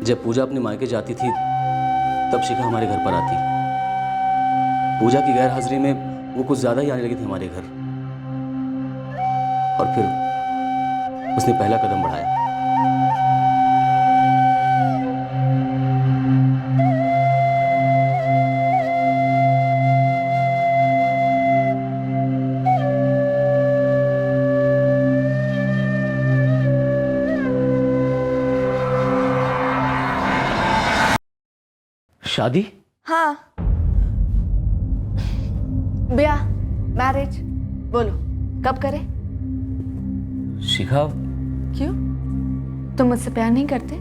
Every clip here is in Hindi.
जब पूजा अपने मायके जाती थी तब शिखा हमारे घर पर आती। पूजा की गैर हाजिरी में वो कुछ ज्यादा ही आने लगी थी हमारे घर, और फिर उसने पहला कदम बढ़ाया। शादी? हाँ, ब्याह, मैरिज। बोलो कब करें? शिखा, क्यों, तुम मुझसे प्यार नहीं करते?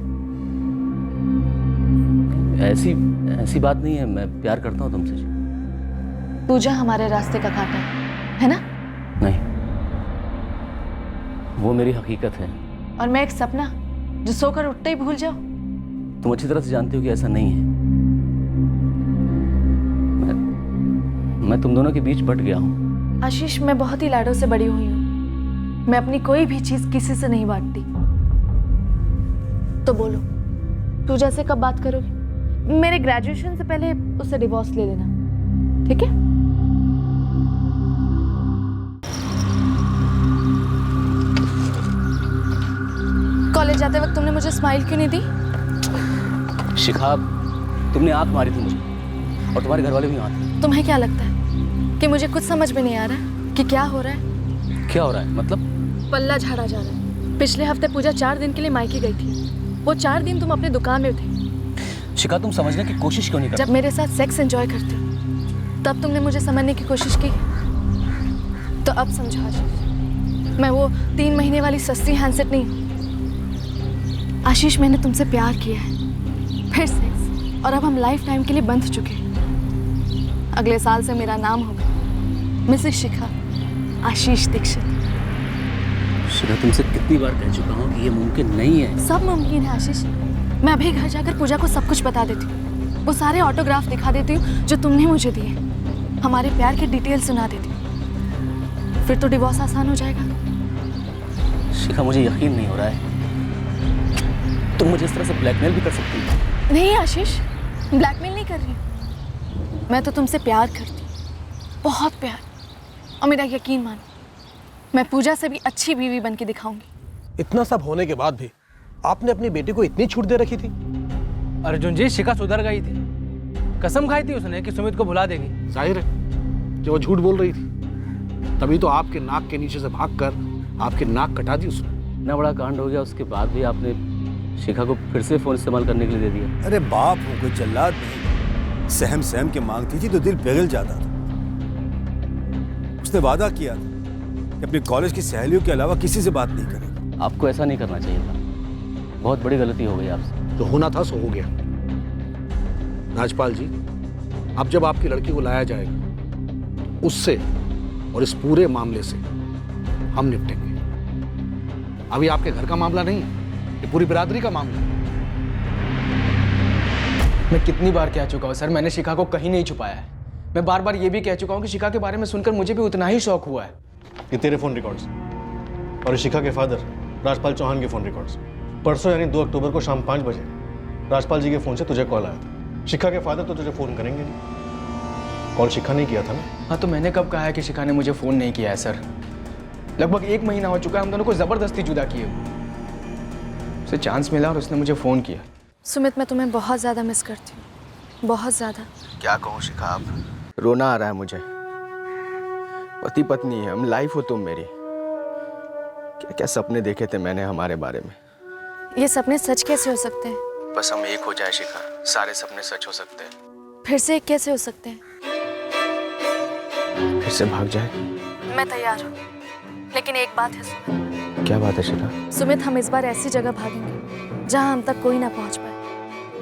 ऐसी बात नहीं है, मैं प्यार करता हूँ तुमसे। पूजा हमारे रास्ते का कांटा है ना? नहीं, वो मेरी हकीकत है। और मैं एक सपना जो सोकर उठते ही भूल जाओ। तुम अच्छी तरह से जानती हो कि ऐसा नहीं है। मैं तुम दोनों के बीच बट गया हूँ। आशीष, मैं बहुत ही लाडों से बड़ी हुई हूँ। मैं अपनी कोई भी चीज किसी से नहीं बांटती। तो बोलो, पूजा से कब बात करोगी? मेरे ग्रेजुएशन से पहले उससे डिवोर्स ले लेना, ठीक है? कॉलेज जाते वक्त तुमने मुझे स्माइल क्यों नहीं दी? शिखा, तुमने आंख मारी थी मुझे, और तुम्हारे घर वाले भी आंख। तुम्हें क्या लगता है कि मुझे कुछ समझ में नहीं आ रहा कि क्या हो रहा है? क्या हो रहा है मतलब? पल्ला झाड़ा जा रहा है। पिछले हफ्ते पूजा 4 दिन के लिए मायके गई थी। वो 4 दिन तुम अपने दुकान में थे। शिखा, तुम समझने की कोशिश क्यों नहीं करती? जब मेरे साथ सेक्स एंजॉय करते हो तब तुमने मुझे समझने की कोशिश की। तो अब समझो आशीष, मैं वो 3 महीने वाली सस्ती हैंडसेट नहीं हूँ। आशीष, मैंने तुमसे प्यार किया है, फिर सेक्स, और अब हम लाइफ टाइम के लिए बंध चुके हैं। अगले साल से मेरा नाम होगा मिसेस शिखा आशीष दीक्षित। शिखा, तुमसे कितनी बार कह चुका हूँ कि ये मुमकिन नहीं है। सब मुमकिन है आशीष। मैं अभी घर जाकर पूजा को सब कुछ बता देती हूँ। वो सारे ऑटोग्राफ दिखा देती हूँ जो तुमने मुझे दिए। हमारे प्यार की डिटेल सुना देती हूँ। फिर तो डिवोर्स आसान हो जाएगा। शिखा, मुझे यकीन नहीं हो रहा है तुम मुझे इस तरह से ब्लैकमेल भी कर सकती हो। नहीं आशीष, ब्लैकमेल नहीं कर रही। मैं तो तुमसे प्यार करती हूँ, बहुत प्यार। और मेरा यकीन मानो, मैं पूजा से भी अच्छी बीवी बन के दिखाऊंगी। इतना सब होने के बाद भी आपने अपनी बेटी को इतनी छूट दे रखी थी? अर्जुन जी, शिखा सुधर गई थी। कसम खाई थी उसने कि सुमित को भुला देगी। जाहिर है कि वो झूठ बोल रही थी, तभी तो आपके नाक के नीचे से भागकर आपकी नाक कटा दी उसने। इतना बड़ा कांड हो गया, उसके बाद भी आपने शिखा को फिर से फोन इस्तेमाल करने के लिए दे दिया। अरे बाप हो, कोई जल्लाद नहीं। सहम सहम के मांगती थी तो दिल पिघल जाता था। उसने वादा किया था कि अपने कॉलेज की सहेलियों के अलावा किसी से बात नहीं करेगा। आपको ऐसा नहीं करना चाहिए था, बहुत बड़ी गलती हो गई आपसे। जो होना था सो हो गया। राजपाल जी, अब जब आपकी लड़की को लाया जाएगा, उससे और इस पूरे मामले से हम निपटेंगे। अभी आपके घर का मामला नहीं है, ये पूरी बिरादरी का मामला है। मैं कितनी बार कह चुका हूँ सर, मैंने शिखा को कहीं नहीं छुपाया है। मैं बार बार ये भी कह चुका हूँ कि शिखा के बारे में सुनकर मुझे भी उतना ही शौक हुआ है। ये तेरे फोन रिकॉर्ड्स और शिखा के फादर राजपाल चौहान के फोन रिकॉर्ड्स। परसों यानी 2 अक्टूबर को शाम 5 बजे राजपाल जी के फोन से तुझे कॉल आया था। शिखा के फादर तो तुझे फोन करेंगे नहीं। कॉल शिखा ने किया था ना? हाँ, तो मैंने कब कहा है कि शिखा ने मुझे फोन नहीं किया है सर? लगभग 1 महीना हो चुका है हम दोनों को जबरदस्ती जुदा किए। उसे चांस मिला और उसने मुझे फोन किया। सुमित, मैं तुम्हें बहुत ज्यादा मिस करती हूँ, बहुत ज्यादा। क्या कहूँ शिखा, अब रोना आ रहा है मुझे। पति पत्नी है हम, लाइफ हो तुम मेरी। क्या क्या सपने देखे थे मैंने हमारे बारे में। ये सपने सच कैसे हो सकते हैं? बस हम एक हो जाए शिखा, सारे सपने सच हो सकते हैं। फिर से एक कैसे हो सकते हैं? फिर से भाग जाए? मैं तैयार हूँ, लेकिन एक बात है सुमित। क्या बात है शिखा? सुमित, हम इस बार ऐसी जगह भागेंगे जहाँ हम तक कोई ना पहुँच पाए।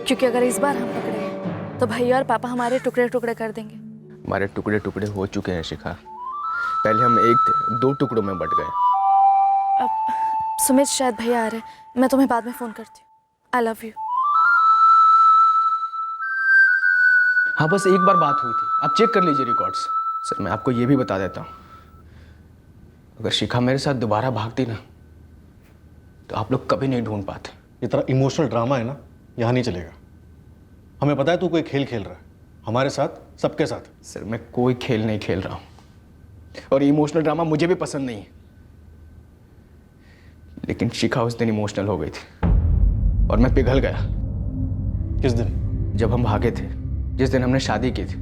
क्योंकि अगर इस बार हम पकड़े गए तो भैया और पापा हमारे टुकड़े टुकड़े कर देंगे। हमारे टुकड़े टुकड़े हो चुके हैं शिखा। पहले हम एक थे, 2 टुकड़ों में बट गए। अब सुमित, शायद भैया आ रहे, मैं तुम्हें बाद में फोन करती हूँ। I love you. हाँ, बस एक बार बात हुई थी, आप चेक कर लीजिए रिकॉर्ड्स। सर, मैं आपको ये भी बता देता हूँ, अगर शिखा मेरे साथ दोबारा भागती ना तो आप लोग कभी नहीं ढूंढ पाते। ये तरह इमोशनल ड्रामा है ना, यहाँ नहीं चलेगा। हमें पता है तू कोई खेल खेल रहा है, हमारे साथ, सबके साथ। सर मैं कोई खेल नहीं खेल रहा हूँ, और इमोशनल ड्रामा मुझे भी पसंद नहीं है। लेकिन शिखा उस दिन इमोशनल हो गई थी और मैं पिघल गया। किस दिन? जब हम भागे थे, जिस दिन हमने शादी की थी।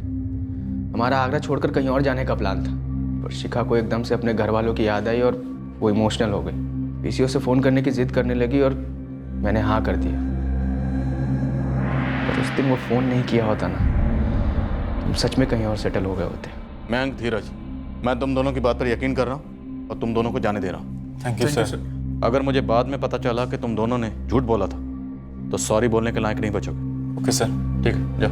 हमारा आगरा छोड़कर कहीं और जाने का प्लान था, पर शिखा को एकदम से अपने घर वालों की याद आई और वो इमोशनल हो गई। पीसीओ से फ़ोन करने की जिद करने लगी और मैंने हाँ कर दिया। पर उस दिन वो फ़ोन नहीं किया होता ना, तुम सच में कहीं और सेटल हो गए होते। मैं धीरज, मैं तुम दोनों की बात पर यकीन कर रहा हूँ और तुम दोनों को जाने दे रहा हूँ। Thank you sir. अगर मुझे बाद में पता चला कि तुम दोनों ने झूठ बोला था तो सॉरी बोलने के लायक नहीं बचोगे। Okay sir. ठीक है, जाओ।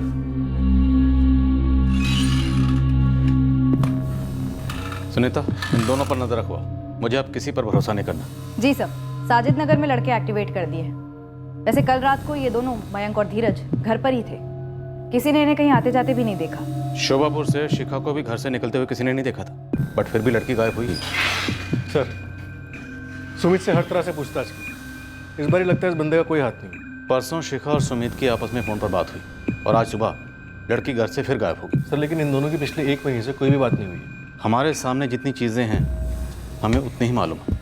सुनीता, इन दोनों पर नजर रखो, मुझे अब किसी पर भरोसा नहीं करना। जी सर, साजिद नगर में लड़के एक्टिवेट कर दिए हैं। वैसे कल रात को ये दोनों मयंक और धीरज घर पर ही थे, किसी ने इन्हें कहीं आते जाते भी नहीं देखा। शोभापुर से शिखा को भी घर से निकलते हुए किसी ने नहीं देखा था, बट फिर भी लड़की गायब हुई। सर, सुमित से हर तरह से पूछताछ की, इस बार लगता है इस बंदे का कोई हाथ नहीं। परसों शिखा और सुमित की आपस में फ़ोन पर बात हुई और आज सुबह लड़की घर से फिर गायब होगी। सर लेकिन इन दोनों की पिछले 1 महीने से कोई भी बात नहीं हुई। हमारे सामने जितनी चीज़ें हैं हमें उतनी ही मालूम है,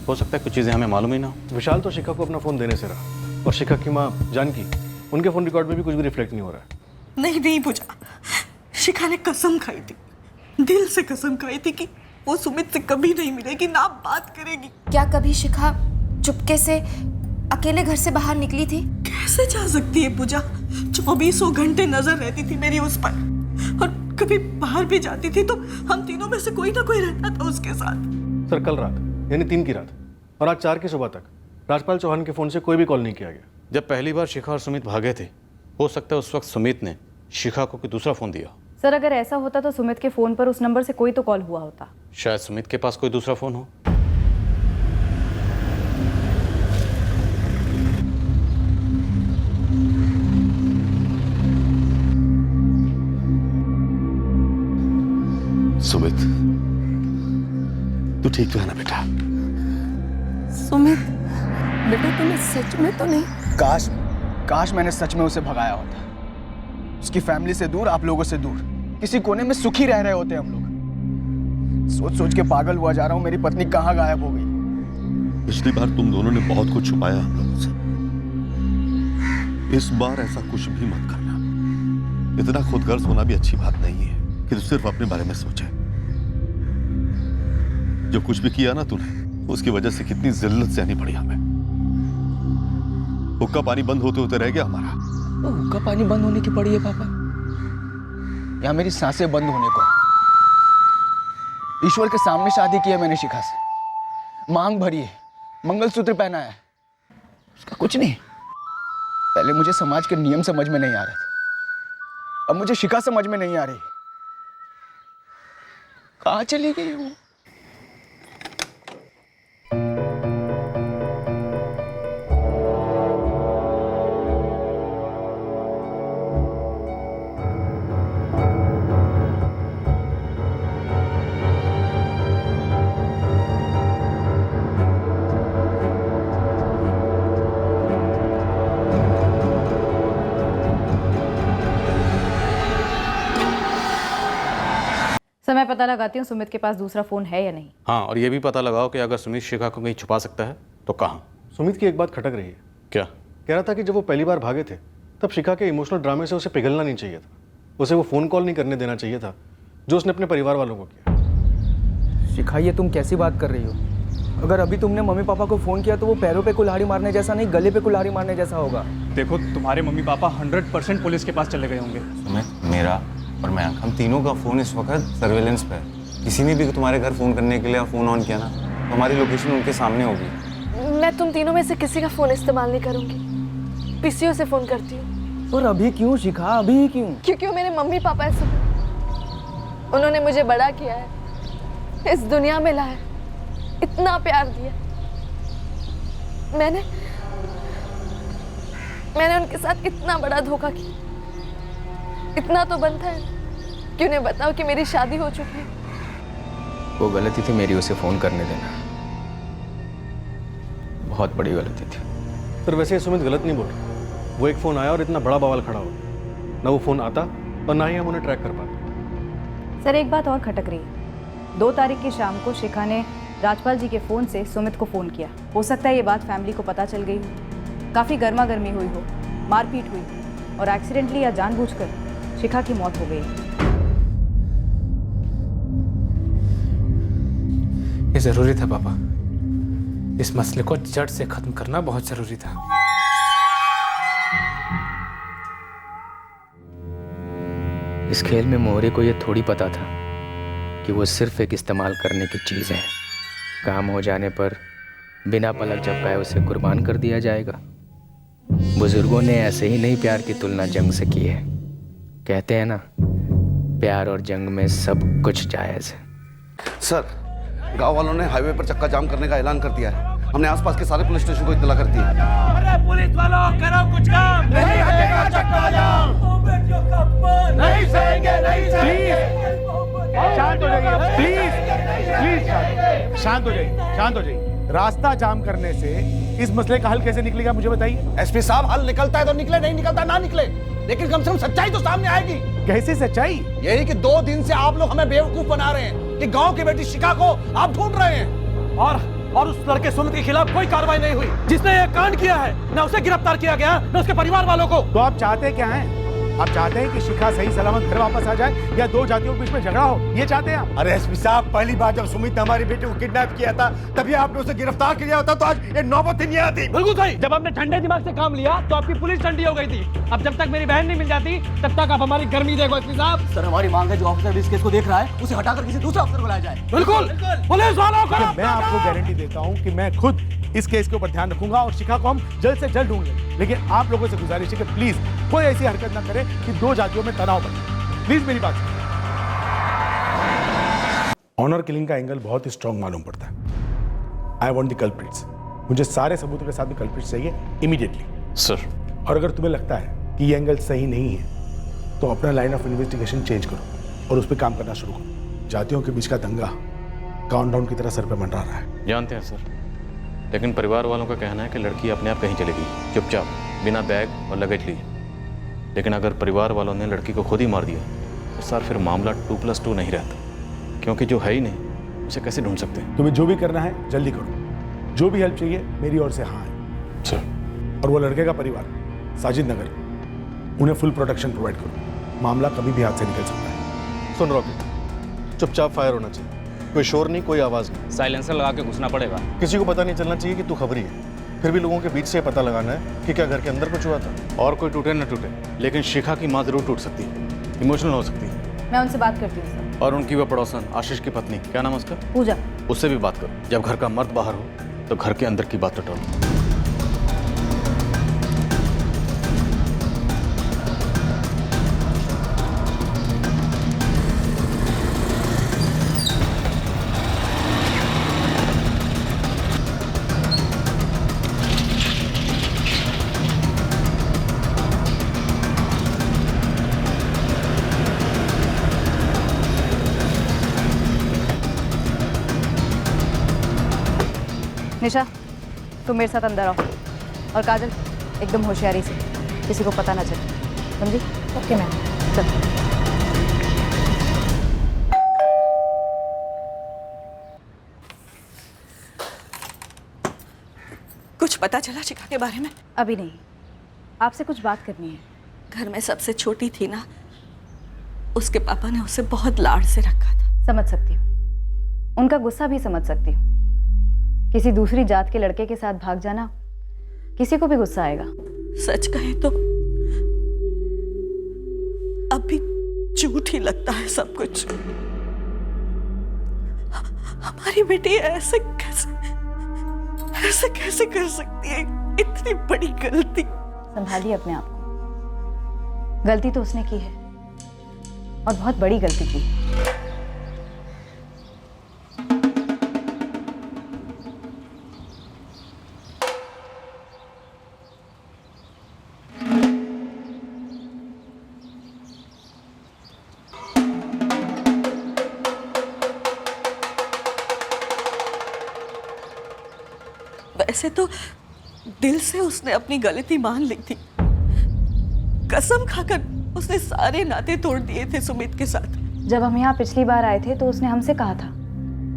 हो सकता है कुछ चीज़ें हमें मालूम ही ना हो। विशाल तो शिखा को अपना फ़ोन देने से रहा, और शिखा की माँ जानकी, उनके फ़ोन रिकॉर्ड में भी कुछ भी रिफ्लेक्ट नहीं हो रहा है। नहीं पूजा, शिखा ने कसम खाई थी, दिल से कसम खाई थी कि वो सुमित से कभी नहीं मिलेगी, ना बात करेगी। क्या कभी शिखा चुपके से अकेले घर से बाहर निकली थी? कैसे जा सकती है पूजा? 24 घंटे नजर रहती थी मेरी उस पर, और कभी बाहर भी जाती थी तो हम तीनों में से कोई ना कोई रहता था उसके साथ। सर कल रात यानी 3 की रात और आज 4 की सुबह तक राजपाल चौहान के फ़ोन से कोई भी कॉल नहीं किया गया। जब पहली बार शिखा और सुमित भागे थे, हो सकता है उस वक्त सुमित ने शिखा को कोई दूसरा फ़ोन दिया। सर अगर ऐसा होता तो सुमित के फ़ोन पर उस नंबर से कोई तो कॉल हुआ होता। शायद सुमित के पास कोई दूसरा फ़ोन हो। सुमित, तू ठीक तो है ना बेटा? सुमित बेटा, तुम्हें सच में तो नहीं? काश मैंने सच में उसे भगाया होता। उसकी फैमिली से दूर, आप लोगों से दूर, किसी कोने में सुखी रह रहे होते हम लोग। सोच सोच के पागल हुआ जा रहा हूं, मेरी पत्नी कहाँ गायब हो गई। पिछली बार तुम दोनों ने बहुत कुछ छुपाया हम लोगों से, इस बार ऐसा कुछ भी मत करना। इतना खुदगर्ज होना भी अच्छी बात नहीं है कि तू सिर्फ अपने बारे में सोचे। जो कुछ भी किया ना तूने, उसकी वजह से कितनी जिल्लत सहनी पड़ी हमें। हुक्का पानी बंद होते होते रह गया हमारा। वो हुक्का पानी बंद होने की पड़ी है पापा, या मेरी सांसें बंद होने को। ईश्वर के सामने शादी की है मैंने शिखा से, मांग भरी है, मंगलसूत्र पहना है, उसका कुछ नहीं। पहले मुझे समाज के नियम समझ में नहीं आ रहे थे, अब मुझे शिखा समझ में नहीं आ रही। कहाँ चली गई वो? सर मैं पता लगाती हूँ सुमित के पास दूसरा फ़ोन है या नहीं। हाँ, और ये भी पता लगाओ कि अगर सुमित शिखा को कहीं छुपा सकता है तो कहाँ। सुमित की एक बात खटक रही है। क्या? कह रहा था कि जब वो पहली बार भागे थे तब शिखा के इमोशनल ड्रामे से उसे पिघलना नहीं चाहिए था, उसे वो फ़ोन कॉल नहीं करने देना चाहिए था जो उसने अपने परिवार वालों को किया। शिखा ये तुम कैसी बात कर रही हो? अगर अभी तुमने मम्मी पापा को फ़ोन किया तो वो पैरों पे कुल्हाड़ी मारने जैसा नहीं, गले पे कुल्हाड़ी मारने जैसा होगा। देखो तुम्हारे मम्मी पापा 100% पुलिस के पास चले गए होंगे। सुमित, मेरा और मैं, हम तीनों का फ़ोन इस वक्त सर्वेलेंस पे है। किसी ने भी तुम्हारे घर फ़ोन करने के लिए फ़ोन ऑन किया ना, तो हमारी लोकेशन उनके सामने होगी। मैं तुम तीनों में से किसी का फ़ोन इस्तेमाल नहीं करूंगी, पीसीओ से फ़ोन करती हूँ। और अभी क्यों शिखा, अभी क्यों? क्योंकि वो मेरे मम्मी पापा है सब। उन्होंने मुझे बड़ा किया है, इस दुनिया में लाया, इतना प्यार दिया। मैंने उनके साथ इतना बड़ा धोखा किया। इतना तो बनता है कि उन्हें बताओ कि मेरी शादी हो चुकी है। वो गलती थी मेरी उसे फ़ोन करने देना, बहुत बड़ी गलती थी। पर वैसे सुमित गलत नहीं बोल रहा। वो एक फ़ोन आया और इतना बड़ा बवाल खड़ा हो, ना वो फ़ोन आता और ना ही हम उन्हें ट्रैक कर पाते। सर एक बात और खटक रही है। 2 तारीख की शाम को शिखा ने राजपाल जी के फ़ोन से सुमित को फ़ोन किया। हो सकता है ये बात फैमिली को पता चल गई हो, काफ़ी गर्मा गर्मी हुई हो, मारपीट हुई हो और एक्सीडेंटली या जानबूझकर शिखा की मौत हो गई। ये ज़रूरी था पापा, इस मसले को जड़ से ख़त्म करना बहुत ज़रूरी था। इस खेल में मोहरे को ये थोड़ी पता था कि वो सिर्फ एक इस्तेमाल करने की चीज़ है। काम हो जाने पर बिना पलक झपकाए उसे कुर्बान कर दिया जाएगा। बुजुर्गों ने ऐसे ही नहीं प्यार की तुलना जंग से की है। कहते हैं ना, प्यार और जंग में सब कुछ जायज़ है। सर, गांव वालों ने हाईवे पर चक्का जाम करने का ऐलान कर दिया है। हमने आसपास के सारे पुलिस स्टेशन को इत्तला कर दी है। अरे पुलिस वालों, करो कुछ काम। नहीं हटेगा चक्का जाम। नहीं सहेंगे, नहीं सहेंगे। शांत हो जाइए, प्लीज शांत हो जाइए, शांत हो जाइए। रास्ता जाम करने से इस मसले का हल कैसे निकलेगा मुझे बताइए। एसपी साहब, हल निकलता है तो निकले, नहीं निकलता ना निकले, लेकिन कम से कम सच्चाई तो सामने आएगी। कैसे सच्चाई? यही कि 2 दिन से आप लोग हमें बेवकूफ बना रहे हैं कि गांव की बेटी शिखा को आप ढूंढ रहे हैं, और उस लड़के सुमित के खिलाफ कोई कार्रवाई नहीं हुई जिसने ये कांड किया है। ना उसे गिरफ्तार किया गया, ना उसके परिवार वालों को। तो आप चाहते क्या हैं? आप चाहते हैं कि शिखा सही सलामत घर वापस आ जाए या 2 जातियों के बीच में झगड़ा हो? ये चाहते हैं आप? अरे एसपी साहब, पहली बार जब सुमित ने हमारी बेटी को किडनैप किया था तभी आपने उसे गिरफ्तार किया होता तो आज ये नौबत ही नहीं आती। बिल्कुल सही। जब आपने ठंडे दिमाग से काम लिया तो आपकी पुलिस ठंडी हो गई थी। अब जब तक मेरी बहन नहीं मिल जाती तब तक आप हमारी गर्मी देखो एसपी साहब। सर, हमारी मांग है जो ऑफिसर इस केस को देख रहा है उसे हटाकर किसी दूसरे अफसर को लाया जाए। बिल्कुल, पुलिस वालों को। मैं आपको गारंटी देता हूँ कि मैं खुद इस केस के ऊपर ध्यान रखूंगा और शिखा को हम जल्द से जल्द ढूंढ लेंगे। लेकिन आप लोगों से गुजारिश है कि प्लीज कोई ऐसी हरकत ना करे कि 2 जातियों में तनाव बने। प्लीज मेरी बात सुनिए। ऑनर किलिंग का एंगल बहुत ही स्ट्रांग मालूम पड़ता है। I want the culprits. मुझे सारे सबूतों के साथ में कल्प्रिट्स चाहिए इमीडिएटली। सर, और अगर तुम्हें लगता है कि ये एंगल सही नहीं है तो अपना लाइन ऑफ इन्वेस्टिगेशन चेंज करो और उस पर काम करना शुरू करो। जातियों के बीच का दंगा काउंटडाउन की तरह सर पे मंडरा रहा है। जानते हैं सर, लेकिन परिवार वालों का कहना है कि लड़की अपने आप कहीं चली गई, चुपचाप, बिना बैग और लगेज लिए। लेकिन अगर परिवार वालों ने लड़की को खुद ही मार दिया तो सर फिर मामला 2+2 नहीं रहता, क्योंकि जो है ही नहीं उसे कैसे ढूंढ सकते हैं। तुम्हें जो भी करना है जल्दी करो। जो भी हेल्प चाहिए मेरी ओर से हाँ है सर। और वो लड़के का परिवार साजिद नगर, उन्हें फुल प्रोटेक्शन प्रोवाइड करो। मामला कभी भी हाथ से निकल सकता है। सुन रॉकेट, चुपचाप फायर होना चाहिए। कोई शोर नहीं, कोई आवाज नहीं। साइलेंसर लगा के घुसना पड़ेगा। किसी को पता नहीं चलना चाहिए कि तू खबरी है। फिर भी लोगों के बीच से पता लगाना है कि क्या घर के अंदर कुछ हुआ था। और कोई टूटे न टूटे, लेकिन शिखा की माँ जरूर टूट सकती है, इमोशनल हो सकती है। मैं उनसे बात करती हूँ सर। और उनकी वह पड़ोसन आशीष की पत्नी, क्या नाम है उसका? पूजा। उससे भी बात करो। जब घर का मर्द बाहर हो तो घर के अंदर की बात टटोलो। निशा, तुम मेरे साथ अंदर आओ और काजल एकदम होशियारी से, किसी को पता ना चले, समझी? ओके मैम, चल। कुछ पता चला शिखा के बारे में? अभी नहीं, आपसे कुछ बात करनी है। घर में सबसे छोटी थी ना, उसके पापा ने उसे बहुत लाड से रखा था। समझ सकती हूँ, उनका गुस्सा भी समझ सकती हूँ। किसी दूसरी जात के लड़के के साथ भाग जाना किसी को भी गुस्सा आएगा। सच कहे तो अब भी झूठ ही लगता है सब कुछ। हमारी बेटी ऐसे कैसे कर सकती है इतनी बड़ी गलती? संभालिए अपने आप को। गलती तो उसने की है और बहुत बड़ी गलती की है। वैसे तो दिल से उसने अपनी गलती मान ली थी, कसम खाकर उसने सारे नाते तोड़ दिए थे सुमित के साथ। जब हम यहाँ पिछली बार आए थे तो उसने हमसे कहा था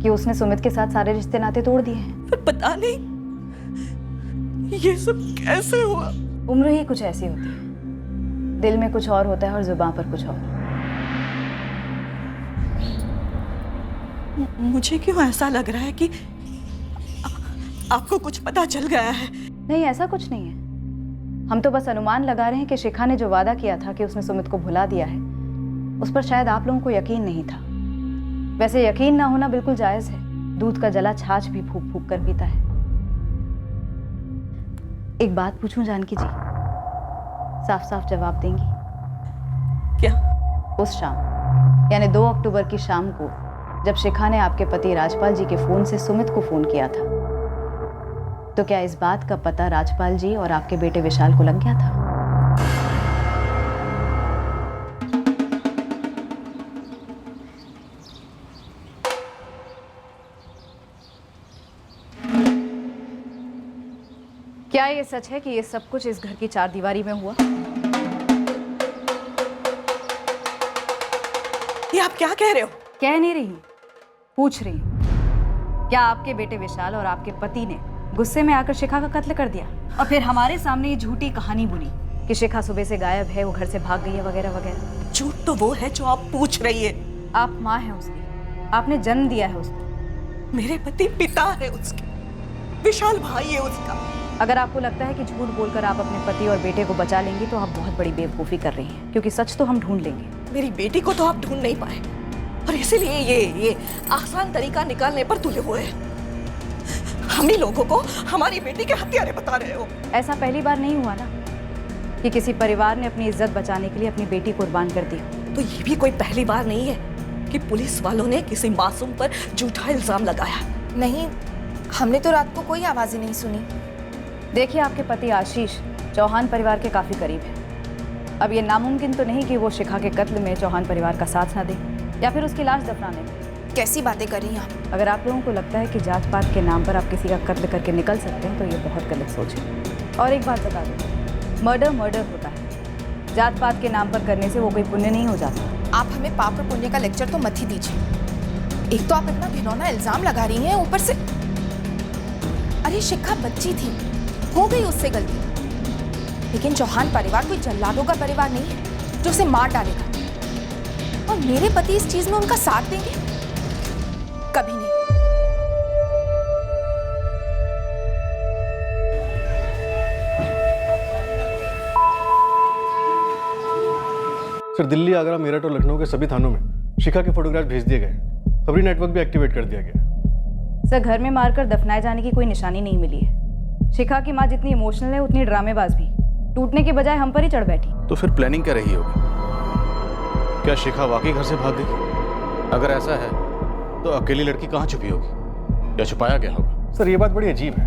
कि उसने सुमित के साथ सारे रिश्ते नाते तोड़ दिए हैं। पर पता नहीं ये सब कैसे हुआ। उम्र ही कुछ ऐसी होती है, दिल में कुछ और होता है और जुबान पर कुछ और। मुझे क्यों ऐसा लग रहा है कि आपको कुछ पता चल गया है। नहीं, ऐसा कुछ नहीं है। हम तो बस अनुमान लगा रहे हैं कि शिखा ने जो वादा किया था कि उसने सुमित को भुला दिया है, उस पर शायद आप लोगों को यकीन नहीं था। वैसे यकीन ना होना बिल्कुल जायज है, दूध का जला छाछ भी फूंक फूंक कर पीता है। एक बात पूछूं जानकी जी, साफ साफ जवाब देंगी? क्या? उस शाम यानी 2 अक्टूबर की शाम को जब शिखा ने आपके पति राजपाल जी के फोन से सुमित को फोन किया था, तो क्या इस बात का पता राजपाल जी और आपके बेटे विशाल को लग गया था? क्या ये सच है कि ये सब कुछ इस घर की चारदीवारी में हुआ? ये आप क्या कह रहे हो? कह नहीं रही, पूछ रही हूं। क्या आपके बेटे विशाल और आपके पति ने गुस्से में आकर शिखा का कत्ल कर दिया और फिर हमारे सामने ये झूठी कहानी बुनी कि शिखा सुबह से गायब है, वो घर से भाग गई है वगैरह वगैरह? झूठ तो वो है जो आप पूछ रही है। आप माँ हैं उसकी, आपने जन्म दिया है उसको। मेरे पति पिता है उसके, विशाल भाई है उसका। अगर आपको लगता है कि झूठ बोलकर आप अपने पति और बेटे को बचा लेंगी तो आप बहुत बड़ी बेवकूफ़ी कर रही हैं, क्योंकि सच तो हम ढूंढ लेंगे। मेरी बेटी को तो आप ढूंढ नहीं पाए और इसीलिए ये आसान तरीका निकालने पर तुले हुए हैं। हम ही लोगों को हमारी बेटी के हत्यारे बता रहे हो। ऐसा पहली बार नहीं हुआ ना कि किसी परिवार ने अपनी इज्जत बचाने के लिए अपनी बेटी कुर्बान कर दी। तो ये भी कोई पहली बार नहीं है कि पुलिस वालों ने किसी मासूम पर झूठा इल्जाम लगाया। नहीं, हमने तो रात को कोई आवाज ही नहीं सुनी। देखिए, आपके पति आशीष चौहान परिवार के काफी करीब है। अब ये नामुमकिन तो नहीं कि वो शिखा के कत्ल में चौहान परिवार का साथ ना दे या फिर उसकी लाश दफनाने में। कैसी बातें कर रही हैं आप? अगर आप लोगों को लगता है कि जात पात के नाम पर आप किसी का कत्ल करके निकल सकते हैं तो ये बहुत गलत सोच है। और एक बात बता दूं, मर्डर होता है, जात पात के नाम पर करने से वो कोई पुण्य नहीं हो जाता। आप हमें पाप और पुण्य का लेक्चर तो मत ही दीजिए। एक तो आप इतना घिनौना इल्जाम लगा रही हैं, ऊपर से अरे शिखा बच्ची थी, हो गई उससे गलती, लेकिन चौहान परिवार कोई जल्लादों का परिवार नहीं है जो उसे मार डालेगा। और मेरे पति इस चीज में उनका साथ देंगे? कभी नहीं। सर, दिल्ली, आगरा, मेरठ और लखनऊ के सभी थानों में शिखा के फोटोग्राफ भेज दिए गए। खबरी नेटवर्क भी एक्टिवेट कर दिया गया। सर, घर में मारकर दफनाए जाने की कोई निशानी नहीं मिली है। शिखा की माँ जितनी इमोशनल है उतनी ड्रामेबाज भी। टूटने की बजाय हम पर ही चढ़ बैठी। तो फिर प्लानिंग क्या रही होगी? क्या शिखा वाकई घर से भाग गई? अगर ऐसा है तो अकेली लड़की कहाँ छुपी होगी या छुपाया गया होगा? सर, ये बात बड़ी अजीब है,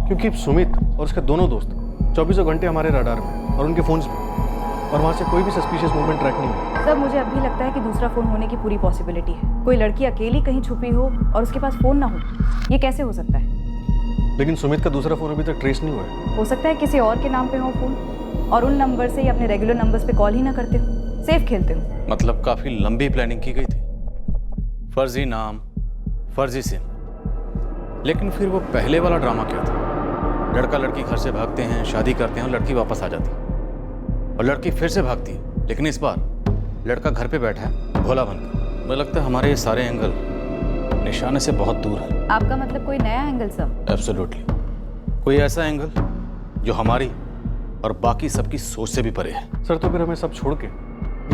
क्योंकि सुमित और उसके दोनों दोस्त 24 घंटे हमारे रडार में और उनके फोन्स में, और वहाँ से कोई भी सस्पिशियस मूवमेंट ट्रैक नहीं हुआ। सर, मुझे अब भी लगता है कि दूसरा फोन होने की पूरी पॉसिबिलिटी है। कोई लड़की अकेली कहीं छुपी हो और उसके पास फोन ना हो, ये कैसे हो सकता है? लेकिन सुमित का दूसरा फोन अभी तक ट्रेस नहीं हुआ है। हो सकता है किसी और के नाम पे हो फोन और उन नंबर से या अपने रेगुलर नंबर्स पे कॉल ही ना करते हो, सेफ खेलते हो। मतलब काफी लंबी प्लानिंग की गई थी। फर्जी नाम, फर्जी सिम। लेकिन फिर वो पहले वाला ड्रामा क्या था? लड़का लड़की घर से भागते हैं, शादी करते हैं और लड़की वापस आ जाती है, और लड़की फिर से भागती है, लेकिन इस बार लड़का घर पे बैठा है भोला बनकर। मुझे लगता है हमारे ये सारे एंगल निशाने से बहुत दूर है। आपका मतलब कोई नया एंगल सर? एब्सोल्युटली, कोई ऐसा एंगल जो हमारी और बाकी सबकी सोच से भी परे है। सर, तो फिर हमें सब छोड़ के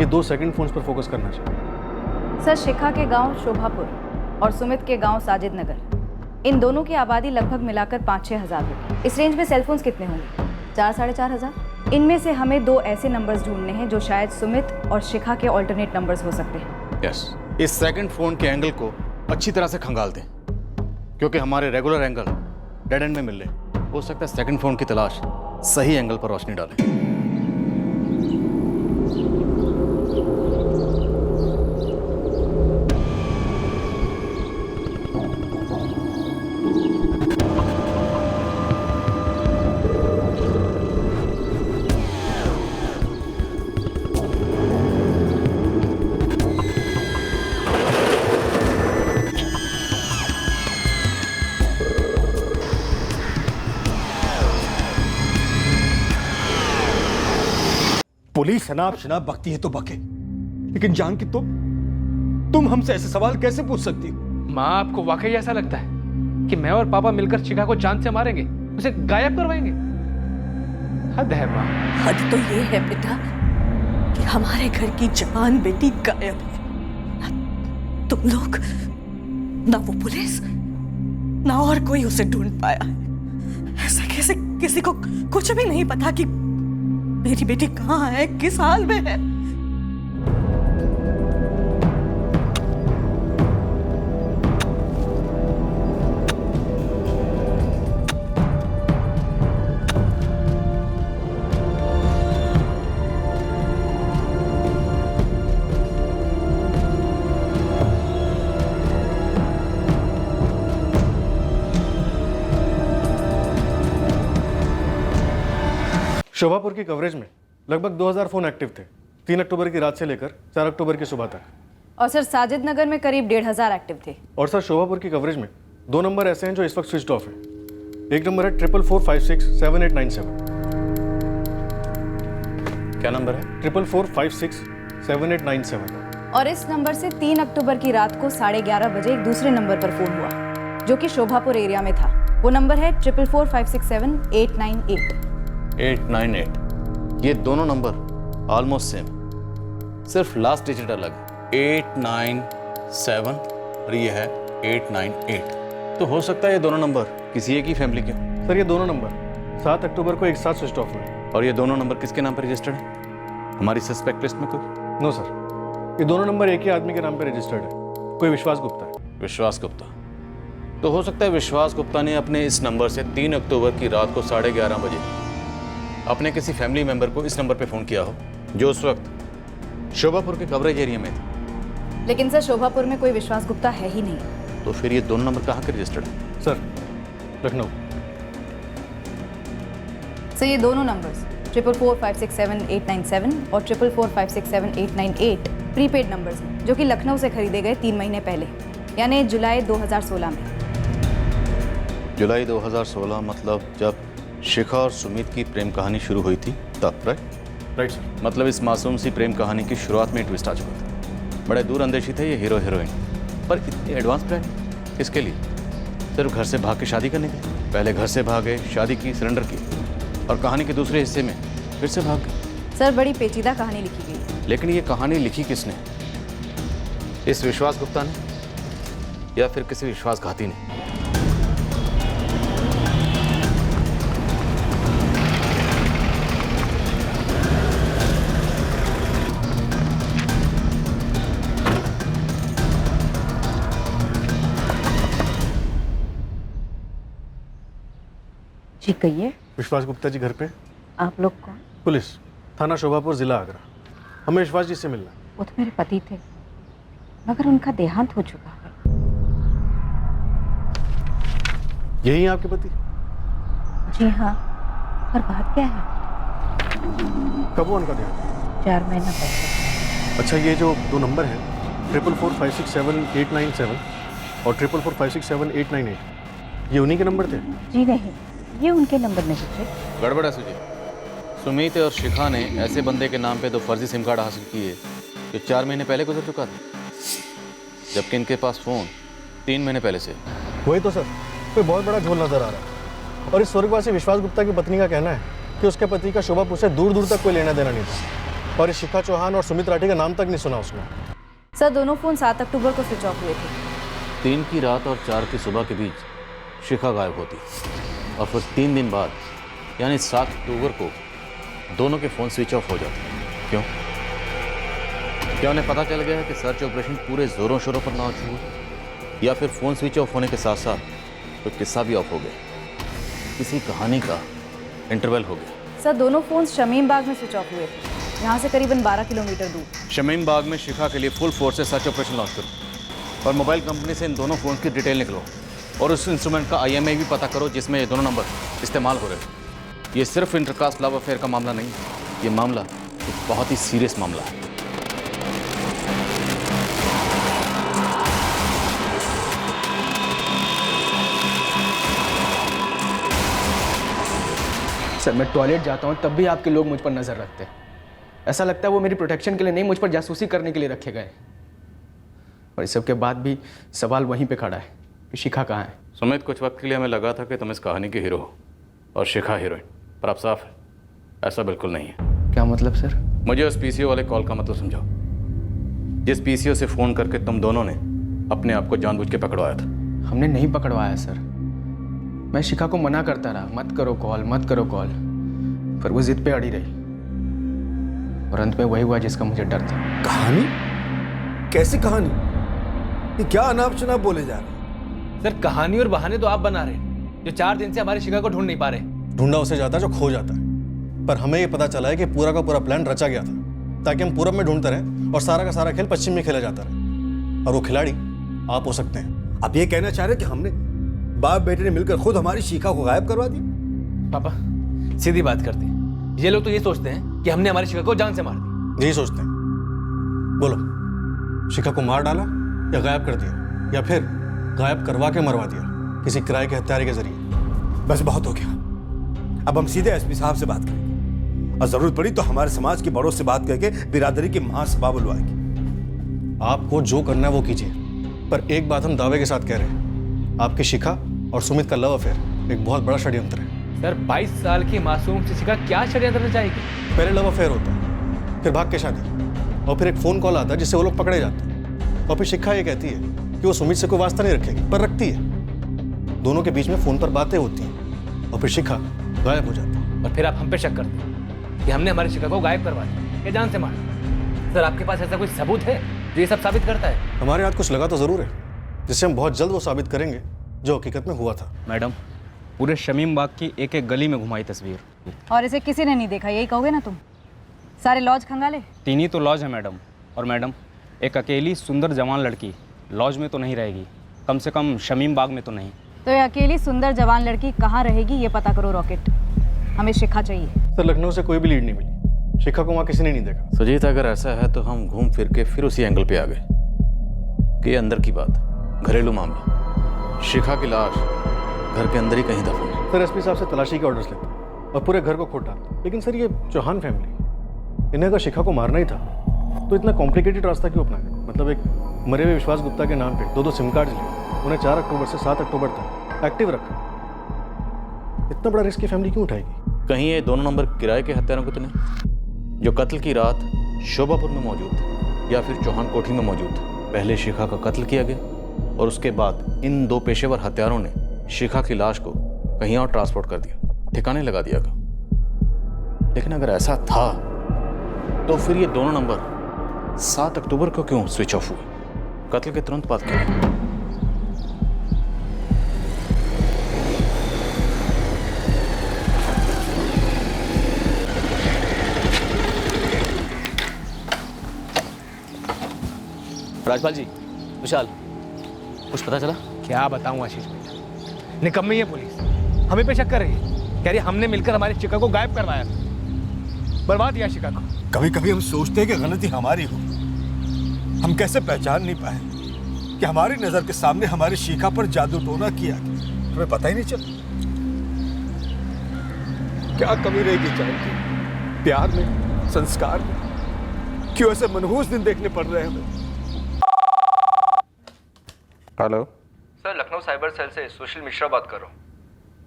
ये 2 सेकंड फोन्स पर फोकस करना चाहिए। सर, शिखा के गांव शोभापुर और सुमित के गांव साजिद नगर, इन दोनों की आबादी लगभग मिलाकर 5-6 हज़ार होगी। इस रेंज में सेलफोन्स कितने होंगे? 4-4.5 हज़ार। इनमें से हमें 2 ऐसे नंबर्स ढूंढने हैं जो शायद सुमित और शिखा के ऑल्टरनेट नंबर्स हो सकते हैं। यस, इस सेकंड फोन के एंगल को अच्छी तरह से खंगाल दें, क्योंकि हमारे रेगुलर एंगल डेड एंड में मिल रहे। हो सकता है सेकंड फोन की तलाश सही एंगल पर रोशनी डालें। पुलिस शनाब शनाब बकती है तो बके, लेकिन जान की तुम हमसे ऐसे सवाल कैसे पूछ सकती हो? माँ, आपको वाकई ऐसा लगता है कि मैं और पापा मिलकर शिखा को जान से मारेंगे, उसे गायब करवाएंगे? हद है माँ। हद तो ये है बेटा कि हमारे घर की जवान बेटी गायब है। ना तुम लोग, ना वो पुलिस, ना और कोई उसे ढूंढ पाया है। ऐसे कैसे किसी को कुछ भी नहीं पता कि मेरी बेटी कहाँ है, किस हाल में है। शोभापुर की कवरेज में लगभग 2000 फोन एक्टिव थे 3 अक्टूबर की रात से लेकर 4 अक्टूबर की सुबह तक। और सर साजिद नगर में करीब 1500 एक्टिव थे। और सर शोभापुर की कवरेज में 2 नंबर ऐसे हैं जो इस वक्त स्विच ऑफ है। एक नंबर है 44467897। क्या नंबर है? 44467897। और इस नंबर से 3 अक्टूबर की रात को 11:30 बजे एक दूसरे नंबर पर फोन हुआ जो कि शोभापुर एरिया में था। वो नंबर है 44467898। 898। ये दोनों नंबर ऑलमोस्ट सेम, सिर्फ लास्ट डिजिट अलग। 897 और ये है 898। तो हो सकता है ये दोनों नंबर किसी एक ही फैमिली के हों। सर ये दोनों नंबर 7 अक्टूबर को एक साथ स्विच ऑफ हुए। और ये दोनों नंबर किसके नाम पर रजिस्टर्ड है? हमारी सस्पेक्ट लिस्ट में कोई? नो सर, ये दोनों नंबर एक ही आदमी के नाम पर रजिस्टर्ड है, कोई विश्वास गुप्ता है। विश्वास गुप्ता। तो हो सकता है विश्वास गुप्ता ने अपने इस नंबर से 3 अक्टूबर की रात को 11:30 बजे अपने किसी फैमिली मेंबर को इस नंबर पे फ़ोन किया हो जो उस वक्त शोभापुर के कवरेज एरिया में थे। लेकिन सर शोभापुर में कोई विश्वास गुप्ता है ही नहीं। तो फिर ये दोनों नंबर कहाँ के रजिस्टर्ड है? सर लखनऊ। सर ये दोनों नंबर्स 444567 और 444567 प्रीपेड नंबर्स हैं जो कि लखनऊ से खरीदे गए 3 महीने पहले, यानी जुलाई 2016 में। जुलाई 2016 मतलब जब शिखा और सुमित की प्रेम कहानी शुरू हुई थी तब, राइट सर। मतलब इस मासूम सी प्रेम कहानी की शुरुआत में ट्विस्ट आ चुका था। बड़े दूर अंदेशी थे ये हीरो हीरोइन, पर इतनी एडवांस प्लान किसके लिए? सिर्फ घर से भाग के शादी करने के लिए? पहले घर से भागे, शादी की, सरेंडर की, और कहानी के दूसरे हिस्से में फिर से भाग गए। सर बड़ी पेचीदा कहानी लिखी गई। लेकिन ये कहानी लिखी किसने? इस विश्वास गुप्ता ने या फिर किसी विश्वासघाती ने? जी कहिए। विश्वास गुप्ता जी घर पे? आप लोग कौन? पुलिस, थाना शोभापुर, जिला आगरा। हमें विश्वास जी से मिलना। वो तो मेरे पति थे, मगर उनका देहांत हो चुका है। यही है आपके पति? जी हाँ, पर बात क्या है? कब हुआ उनका देहांत? 4 महीना पहले। अच्छा, ये जो 2 नंबर हैं 444567 और 444567 ये उन्हीं के नंबर थे? जी नहीं, ये उनके नंबर नहीं थे। गड़बड़ है सुजी। सुमित और शिखा ने ऐसे बंदे के नाम पे 2 फर्जी सिम कार्ड हासिल किए जो 4 महीने पहले गुजर चुका था, जबकि इनके पास फ़ोन 3 महीने पहले से। वही तो सर, कोई बहुत बड़ा झोल नजर आ रहा है। और इस स्वर्गवासी विश्वास गुप्ता की पत्नी का कहना है कि उसके पति का शोभापुर से दूर दूर तक कोई लेना देना नहीं था, और इस शिखा चौहान और सुमित राठी का नाम तक नहीं सुना उसने। सर दोनों फ़ोन 7 अक्टूबर को स्विच ऑफ हुए थे। 3 की रात और 4 की सुबह के बीच शिखा गायब होती और फिर 3 दिन बाद यानी 7 अक्टूबर को दोनों के फ़ोन स्विच ऑफ हो जाते। क्यों? क्या उन्हें पता चल गया है कि सर्च ऑपरेशन पूरे ज़ोरों शोरों पर लॉन्च हुआ, या फिर फ़ोन स्विच ऑफ होने के साथ साथ कोई किस्सा भी ऑफ हो गया, किसी कहानी का इंटरवल हो गया? सर दोनों फ़ोन शमीम बाग में स्विच ऑफ हुए थे, यहाँ से करीबन 12 किलोमीटर दूर। शमीम बाग में शिखा के लिए फुल फोर्स से सर्च ऑपरेशन लॉन्च करो और मोबाइल कंपनी से इन दोनों फ़ोन की डिटेल निकलो और उस इंस्ट्रूमेंट का IMEI भी पता करो जिसमें ये दोनों नंबर इस्तेमाल हो रहे हैं। ये सिर्फ इंटरकास्ट लव अफेयर का मामला नहीं है, ये मामला एक बहुत ही सीरियस मामला है। सर मैं टॉयलेट जाता हूँ तब भी आपके लोग मुझ पर नज़र रखते हैं। ऐसा लगता है वो मेरी प्रोटेक्शन के लिए नहीं, मुझ पर जासूसी करने के लिए रखे गए। और इस सब के बाद भी सवाल वहीं पे खड़ा है कि शिखा कहाँ है। सुमित, कुछ वक्त के लिए हमें लगा था कि तुम इस कहानी के हीरो हो और शिखा हीरोइन, पर अब साफ है ऐसा बिल्कुल नहीं है। क्या मतलब सर? मुझे उस पीसीओ वाले कॉल का मतलब समझाओ, जिस पीसीओ से फ़ोन करके तुम दोनों ने अपने आप को जानबूझ के पकड़वाया था। हमने नहीं पकड़वाया सर, मैं शिखा को मना करता रहा, मत करो कॉल, मत करो कॉल, पर वो जिद पे अड़ी रही और अंत में वही हुआ जिसका मुझे डर था। कहानी? कैसी कहानी? ये क्या अनाप शनाप बोले जा रहे हैं? सर कहानी और बहाने तो आप बना रहे हैं, जो 4 दिन से हमारी शिखा को ढूंढ नहीं पा रहे। ढूंढा उसे जाता है जो खो जाता है, पर हमें ये पता चला है कि पूरा का पूरा प्लान रचा गया था ताकि हम पूरब में ढूंढते रहें और सारा का सारा खेल पश्चिम में खेला जाता रहे, और वो खिलाड़ी आप हो सकते हैं। आप ये कहना चाह रहे हैं कि हमने बाप बेटे ने मिलकर खुद हमारी शिखा को गायब करवा दिया? पापा सीधी बात करते हैं, ये लोग तो ये सोचते हैं कि हमने हमारी शिखा को जान से मार दी। यही सोचते हैं। बोलो, शिखा को मार डाला या गायब कर दिया, या फिर गायब करवा के मरवा दिया किसी किराए के हत्यारे के जरिए? बस बहुत हो गया, अब हम सीधे एसपी साहब से बात करेंगे और जरूरत पड़ी तो हमारे समाज के बड़ों से बात करके बिरादरी की महासभा बुलवाएंगे। आपको जो करना है वो कीजिए, पर एक बात हम दावे के साथ कह रहे हैं, आपकी शिखा और सुमित का लव अफेयर एक बहुत बड़ा षड्यंत्र है। सर 22 साल की मासूम से शिखा क्या षड्यंत्र रचाएगी? पहले लव अफेयर होता है, फिर भाग के शादी, और फिर एक फोन कॉल आता है जिससे वो लोग पकड़े जाते हैं, और फिर शिखा ये कहती है कि वो सुमित से कोई वास्ता नहीं रखेगी, पर रखती है। दोनों के बीच में फोन पर बातें होती हैं और फिर शिखा गायब हो जाती है। और फिर आप हम पे शक करते हैं कि हमने हमारी शिखा को गायब करवा दिया या जान से मारा। सर आपके पास ऐसा कोई सबूत है जो ये सब साबित करता है? हमारे हाथ कुछ लगा तो जरूर है, जिससे हम बहुत जल्द वो साबित करेंगे जो हकीकत में हुआ था। मैडम, पूरे शमीम बाग की एक एक गली में घुमाई तस्वीर, और इसे किसी ने नहीं देखा, यही कहोगे ना तुम? सारे लॉज खंगाले? 3 ही तो लॉज है मैडम। और मैडम, एक अकेली सुंदर जवान लड़की लॉज में तो नहीं रहेगी, कम से कम शमीम बाग में तो नहीं। तो ये अकेली सुंदर जवान लड़की कहाँ रहेगी ये पता करो रॉकेट, हमें शिखा चाहिए। सर लखनऊ से कोई भी लीड नहीं मिली, शिखा को वहाँ किसी ने नहीं देखा। सुजीत, अगर ऐसा है तो हम घूम फिर के फिर उसी एंगल पे आ गए कि अंदर की बात, घरेलू मामला, शिखा की लाश घर के अंदर ही कहीं दफन है। सर एसपी साहब से तलाशी के ऑर्डर्स लेते और पूरे घर को खोद डालते, लेकिन सर ये चौहान फैमिली, इन्हें अगर शिखा को मारना ही था तो इतना कॉम्प्लिकेटेड रास्ता क्यों अपनाया? मतलब एक मरे हुए विश्वास गुप्ता के नाम पे 2 सिम कार्ड्स लिए, उन्हें 4 अक्टूबर से 7 अक्टूबर तक एक्टिव रखा। इतना बड़ा रिस्क की फैमिली क्यों उठाएगी? कहीं ये दोनों नंबर किराए के हत्यारों को तो नहीं, जो कत्ल की रात शोभापुर में मौजूद थे या फिर चौहान कोठी में मौजूद थे। पहले शिखा का कत्ल किया गया और उसके बाद इन 2 पेशेवर हत्यारों ने शिखा की लाश को कहीं और ट्रांसपोर्ट कर दिया, ठिकाने लगा दिया गया। लेकिन अगर ऐसा था तो फिर ये दोनों नंबर 7 अक्टूबर को क्यों स्विच ऑफ हुए? कत्ल के तुरंत बाद क्यों? राजपाल जी, विशाल, कुछ पता चला? क्या बताऊं आशीष बेटा, निकम्मी है पुलिस, हमें पे शक कर रही है, कह रही है हमने मिलकर हमारी शिखा को गायब करवाया, बर्बाद किया शिखा को। कभी कभी हम सोचते हैं कि गलती हमारी हो, हम कैसे पहचान नहीं पाए कि हमारी नजर के सामने हमारी शिखा पर जादू टोना किया, हमें पता ही नहीं चला। क्या कमी रहेगी चाइल्ड की? प्यार में, संस्कार में? क्यों ऐसे मनहूस दिन देखने पड़ रहे हैं हमें? Hello sir, Lucknow cyber cell से सुशील मिश्रा बात कर रहा हूँ।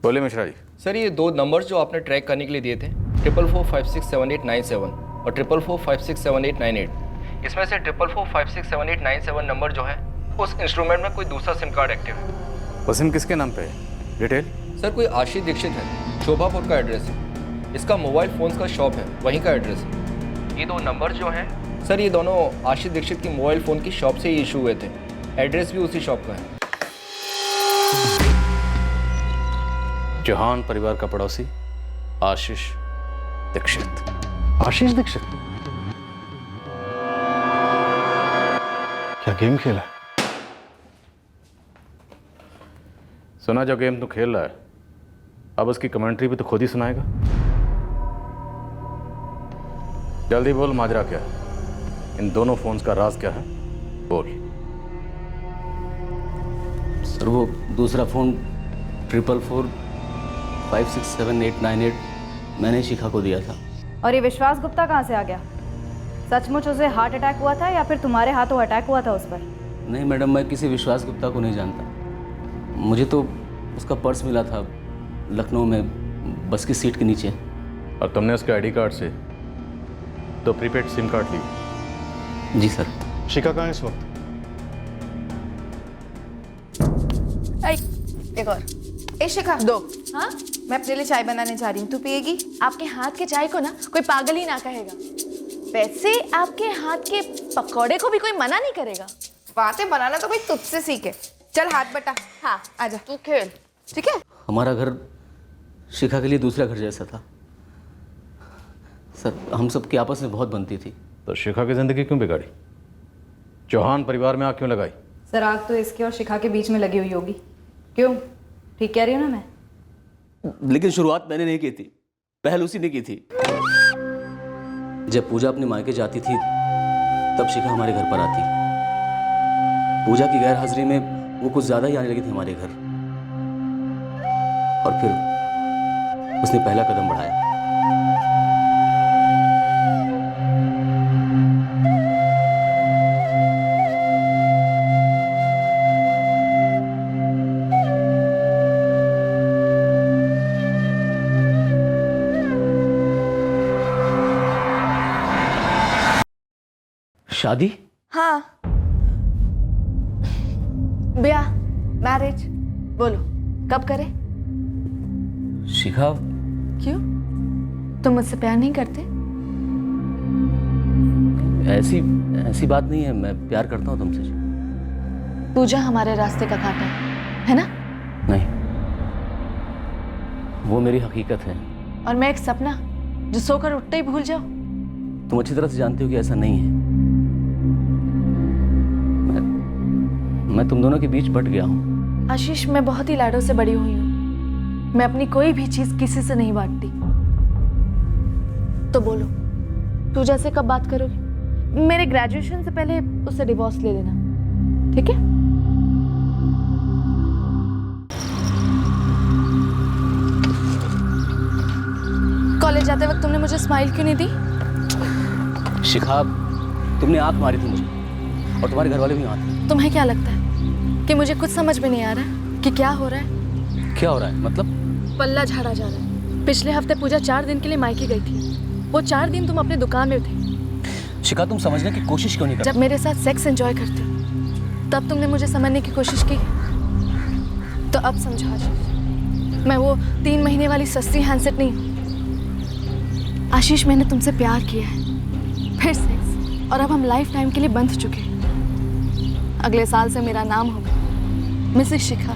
बोले मिश्रा जी। सर ये 2 नंबर्स जो आपने ट्रैक करने के लिए दिए थे, 44456787 और 44456788, इसमें से 44456787 नंबर जो है उस इंस्ट्रूमेंट में कोई दूसरा सिम कार्ड एक्टिव है। वो सिम किसके नाम पे है? डिटेल? सर कोई आशीष दीक्षित है, शोभापुर का एड्रेस है, इसका मोबाइल फ़ोन्स का शॉप है, वहीं का एड्रेस है। ये 2 नंबर जो हैं सर, ये दोनों आशीष दीक्षित की मोबाइल फ़ोन की शॉप से ही इशू हुए थे, एड्रेस भी उसी शॉप का है। चौहान परिवार का पड़ोसी आशीष दीक्षित। आशीष दीक्षित? क्या गेम खेला है? सुना जो गेम तू खेल रहा है, अब उसकी कमेंट्री भी तो खुद ही सुनाएगा। जल्दी बोल, माजरा क्या है? इन दोनों फोन्स का राज क्या है? बोल। सर वो दूसरा फ़ोन 44456788 मैंने शिखा को दिया था। और ये विश्वास गुप्ता कहाँ से आ गया? सचमुच उसे हार्ट अटैक हुआ था या फिर तुम्हारे हाथों अटैक हुआ था उस पर? नहीं मैडम, मैं किसी विश्वास गुप्ता को नहीं जानता। मुझे तो उसका पर्स मिला था लखनऊ में बस की सीट के नीचे। और तुमने उसके आईडी कार्ड से तो प्रीपेड सिम कार्ड ली? जी सर। शिखा कहाँ है इस वक्त? एक और। ए शिखा, दो। हाँ, मैं अपने लिए चाय बनाने जा रही हूँ, तू पिएगी? आपके हाथ के चाय को ना कोई पागल ही ना कहेगा। वैसे आपके हाथ के पकौड़े को भी कोई मना नहीं करेगा। बातें बनाना तो कोई तुझसे सीखे। चल हाथ बटा। हाँ आजा, तू खेल, ठीक है? हमारा घर शिखा के लिए दूसरा घर जैसा था सर। हम सब की आपस में बहुत बनती थी। तो शिखा की ज़िंदगी क्यों बिगाड़ी? चौहान परिवार में आग क्यों लगाई? सर आग तो इसके और शिखा के बीच में लगी हुई होगी। क्यों, ठीक कह रही हूँ ना मैं? लेकिन शुरुआत मैंने नहीं की थी, पहल उसी ने की थी। जब पूजा अपने मायके जाती थी तब शिखा हमारे घर पर आती। पूजा की गैर हाजिरी में वो कुछ ज़्यादा ही आने लगी थी हमारे घर, और फिर उसने पहला कदम बढ़ाया। शादी? हाँ, ब्याह, मैरिज। बोलो कब करें? शिखा, क्यों, तुम मुझसे प्यार नहीं करते? ऐसी बात नहीं है, मैं प्यार करता हूँ तुमसे। पूजा हमारे रास्ते का कांटा है ना? नहीं, वो मेरी हकीकत है। और मैं एक सपना जो सोकर उठते ही भूल जाओ। तुम अच्छी तरह से जानती हो कि ऐसा नहीं है। मैं तुम दोनों के बीच बट गया हूँ। आशीष, मैं बहुत ही लाडों से बड़ी हुई हूँ। मैं अपनी कोई भी चीज किसी से नहीं बांटती। तो बोलो, पूजा से कब बात करोगी? मेरे ग्रेजुएशन से पहले उससे डिवोर्स ले लेना, ठीक है? कॉलेज जाते वक्त तुमने मुझे स्माइल क्यों नहीं दी? शिखा, तुमने आंख मारी थी मुझे, और तुम्हारे घर वाले भी वहां थे। तुम्हें क्या लगता है कि मुझे कुछ समझ में नहीं आ रहा कि क्या हो रहा है? क्या हो रहा है मतलब? पल्ला झाड़ा जा रहा है। पिछले हफ्ते पूजा 4 दिन के लिए मायके गई थी। वो 4 दिन तुम अपने दुकान में थे। शिखा, तुम समझने की कोशिश क्यों नहीं करती? जब मेरे साथ सेक्स एंजॉय करते हो तब तुमने मुझे समझने की कोशिश की, तो अब समझा आशीष, मैं वो 3 महीने वाली सस्ती हैंडसेट नहीं हूँ। आशीष, मैंने तुमसे प्यार किया है, फिर सेक्स, और अब हम लाइफ टाइम के लिए बंध चुके हैं। अगले साल से मेरा नाम होगा मिसेस शिखा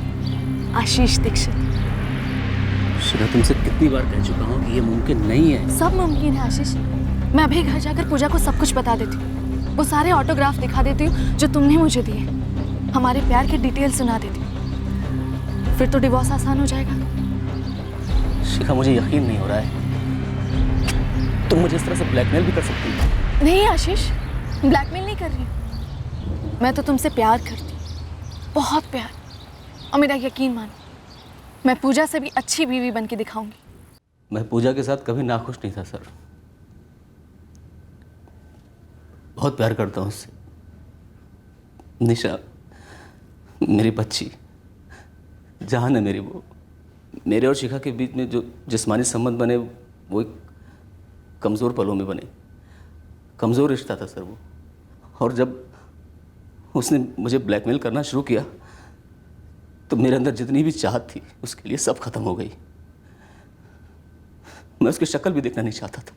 आशीष दीक्षित। शिखा, तुमसे कितनी बार कह चुका हूँ कि ये मुमकिन नहीं है। सब मुमकिन है आशीष। मैं अभी घर जाकर पूजा को सब कुछ बता देती हूँ। वो सारे ऑटोग्राफ दिखा देती हूँ जो तुमने मुझे दिए। हमारे प्यार की डिटेल सुना देती हूँ। फिर तो डिवोर्स आसान हो जाएगा। शिखा, मुझे यकीन नहीं हो रहा है तुम मुझे इस तरह से ब्लैकमेल भी कर सकती हो। नहीं आशीष, ब्लैकमेल नहीं कर रही। मैं तो तुमसे प्यार करती, बहुत प्यार। और मेरा यकीन मानो, मैं पूजा से भी अच्छी बीवी बन के दिखाऊंगी। मैं पूजा के साथ कभी नाखुश नहीं था सर। बहुत प्यार करता हूँ उससे। निशा मेरी बच्ची, जान है मेरी। वो मेरे और शिखा के बीच में जो जिस्मानी संबंध बने वो एक कमज़ोर पलों में बने। कमज़ोर रिश्ता था सर वो। और जब उसने मुझे ब्लैकमेल करना शुरू किया तो मेरे अंदर जितनी भी चाहत थी उसके लिए सब खत्म हो गई। मैं उसकी शक्ल भी देखना नहीं चाहता था।